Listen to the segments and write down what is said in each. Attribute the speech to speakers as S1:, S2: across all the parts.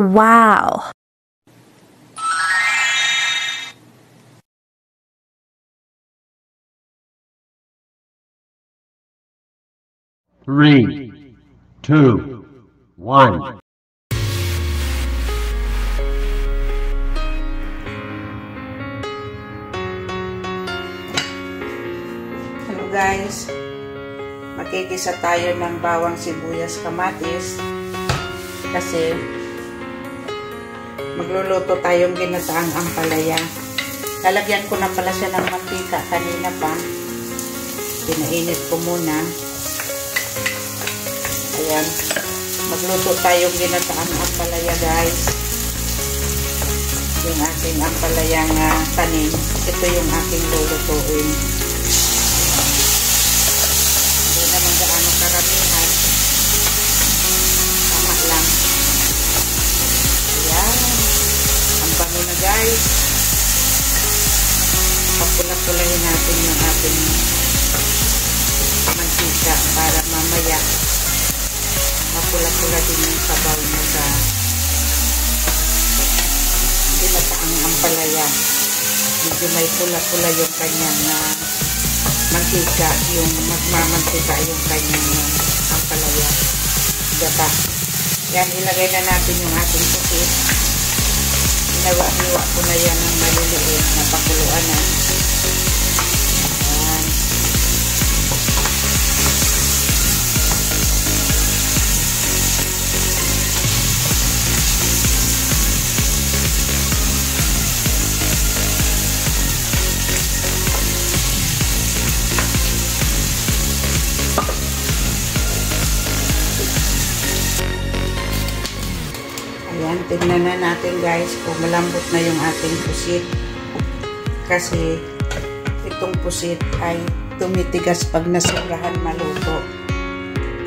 S1: Wow!
S2: Three, two, one.
S3: Hello guys, magkikisa tayo ng bawang sibuyas kamatis kasi magluluto tayong ginataang ampalaya. Lalagyan ko na pala siya ng mantika kanina pa, pinainit ko muna. Ayan, magluto tayong ginataang ampalaya guys. Yung aking ampalayang tanim, ito yung aking lulutuin. Hindi naman gaano karamihan, tama lang. Ayan, ang bango na guys. Papula-pulahin natin yung ating mantika para mamaya mapula-pula din yung sabaw na sa ginataang ampalaya. Medyo may pula-pula yung kanyang mantika, yung magmamantika yung kanyang ampalaya. Gata. Yan, ilagay na natin yung ating pusit. Inawa-iwa ko na yan ng maliliit na pakuluan na. Yan. Ayan, tignan na natin guys kung malambot na yung ating pusit. Kasi itong pusit ay tumitigas pag nasobrahan maluto.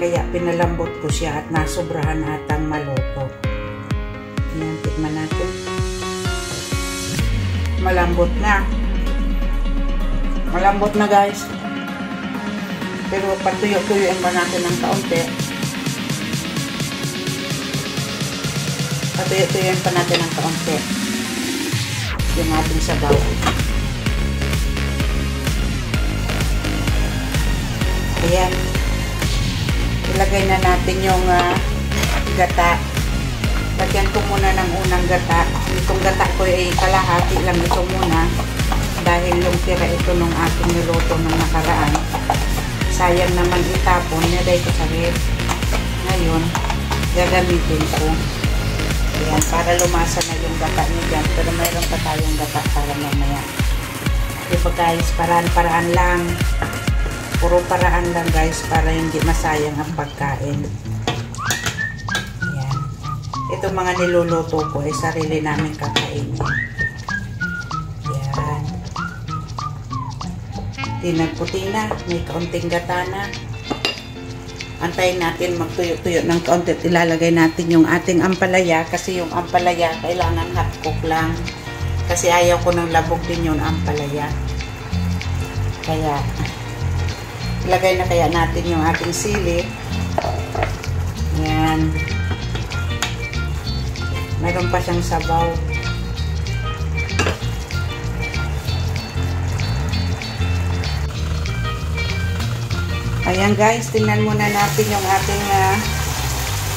S3: Kaya pinalambot ko siya at nasobrahan atang maluto. Ayan, tignan natin. Malambot na. Malambot na guys. Pero patuyo-tuyoin ba natin ng kaunti? Patuyo-tuyoin pa natin ng kaunti yung ating sabaw. Ayan. Ilagay na natin yung gata. Lagyan ko muna ng unang gata. Itong gata ko ay kalahati lang ito muna. Dahil yung tira ito nung ating niluto ng nakaraan. Sayang naman itapon. Nilagay ko sa ref. Ngayon, gagamitin ko. Ayan, para lumasa na yung gata niya dyan. Pero mayroon pa tayong gata para mamaya. Diba guys, paraan-paraan lang. Puro paraan lang guys para hindi masayang ang pagkain. Ayan. Itong mga niluluto ko ay sarili namin kakainin. Ayan. Tinagputi na. May kaunting gata na. Antayin natin magtuyo-tuyo ng kaunti at ilalagay natin yung ating ampalaya kasi yung ampalaya kailangan hot cook lang kasi ayaw ko ng labog din yung ampalaya. Kaya ilagay na kaya natin yung ating sili. Yan. Mayroon pa siyang sabaw. Ayan guys, tingnan muna natin yung ating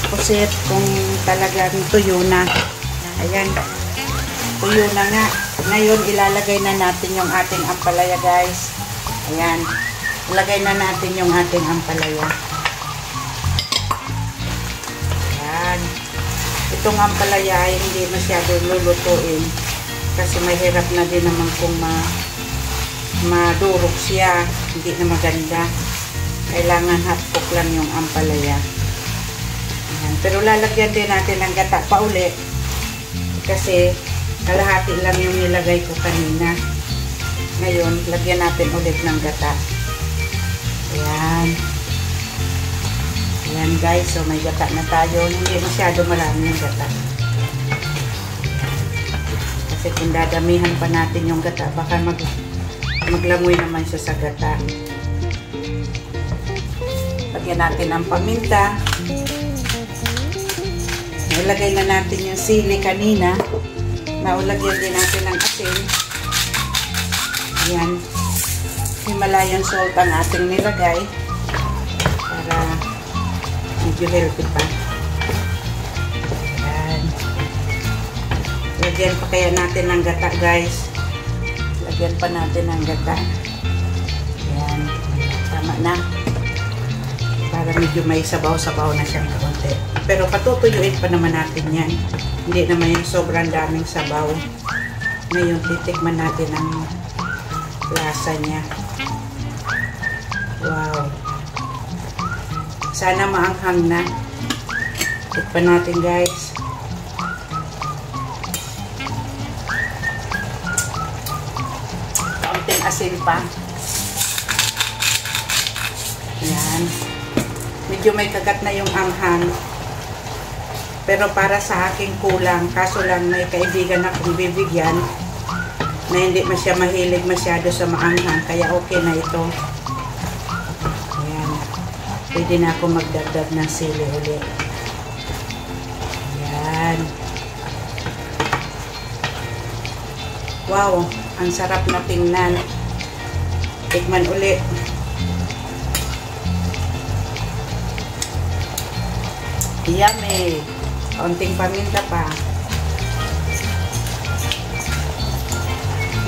S3: pusit kung talagang tuyo na. Ayan, tuyo na nga. Ngayon, ilalagay na natin yung ating ampalaya guys. Ayan, ilagay na natin yung ating ampalaya. Ayan. Itong ampalaya ay hindi masyado lulutuin kasi mahirap na din naman kung madurog siya. Hindi na maganda. Kailangan hot cook lang yung ampalaya. Ayan. Pero lalagyan din natin ng gata pa uli. Kasi kalahati lang yung nilagay ko kanina. Ngayon, lagyan natin ulit ng gata. Ayan. Ayan guys, so may gata na tayo. Hindi masyado marami yung gata. Kasi kung dadamihan pa natin yung gata, baka maglamoy naman siya sa gata. Lagyan natin ang paminta. Ilagay na natin yung sili kanina. Naulagyan din natin ng asin. Ayan. Himalayan salt ang ating nilagay para medyo healthy pa. Ayan. Lagyan pa kaya natin ng gata, guys. Lagyan pa natin ng gata. Ayan. Tama na. Para medyo may sabaw-sabaw na siyang kaunti. Pero patutuyuin pa naman natin yan. Hindi naman yung sobrang daming sabaw. Ngayon, titikman natin ang lasa niya. Wow. Sana maanghang na. Tikman natin, guys. Kaunting asin pa. Ayan. Medyo may kagat na yung anghang. Pero para sa akin kulang. Kaso lang may kaibigan akong bibigyan na hindi siya mahilig masyado sa maanghang. Kaya okay na ito. Ayan. Pwede na ako magdagdag ng sili ulit. Ayan. Wow. Ang sarap na tingnan. Tikman ulit. Yummy! Kaunting paminta pa.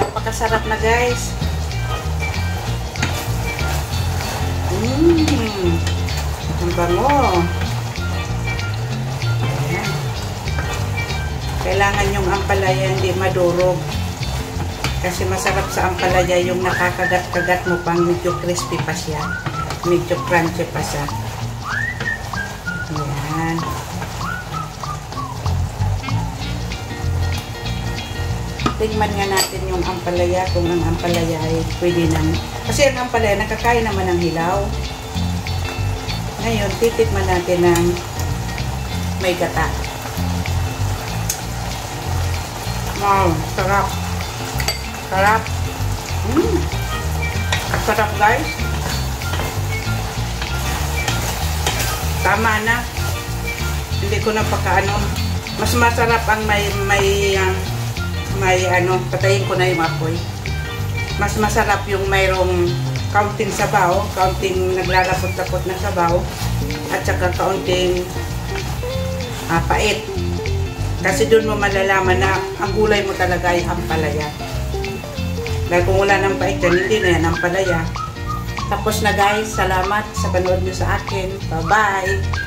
S3: Napakasarap na, guys. Ang bango. Ayan. Kailangan yung ampalaya hindi madurog. Kasi masarap sa ampalaya yung nakakagat-kagat mo pang medyo crispy pa siya. Medyo crunchy pa siya. Ayan. Tingnan nga natin yung ampalaya, kung ang ampalaya ay pwede nang... Kasi ang ampalaya, nakakain naman ng hilaw. Ngayon, titikman natin ng may gata. Wow, sarap. Sarap. Sarap, guys. Tama na. Hindi ko na pakaano. Mas masarap ang may patayin ko na yung apoy. Mas masarap yung mayroong kaunting sabaw, kaunting naglalapot-lapot na sabaw, at saka kaunting pait. Kasi doon mo malalaman na ang gulay mo talaga ay ampalaya. Dahil kung wala ng pait yan, hindi na yan ampalaya. Tapos na, guys. Salamat sa panood nyo sa akin. Bye-bye!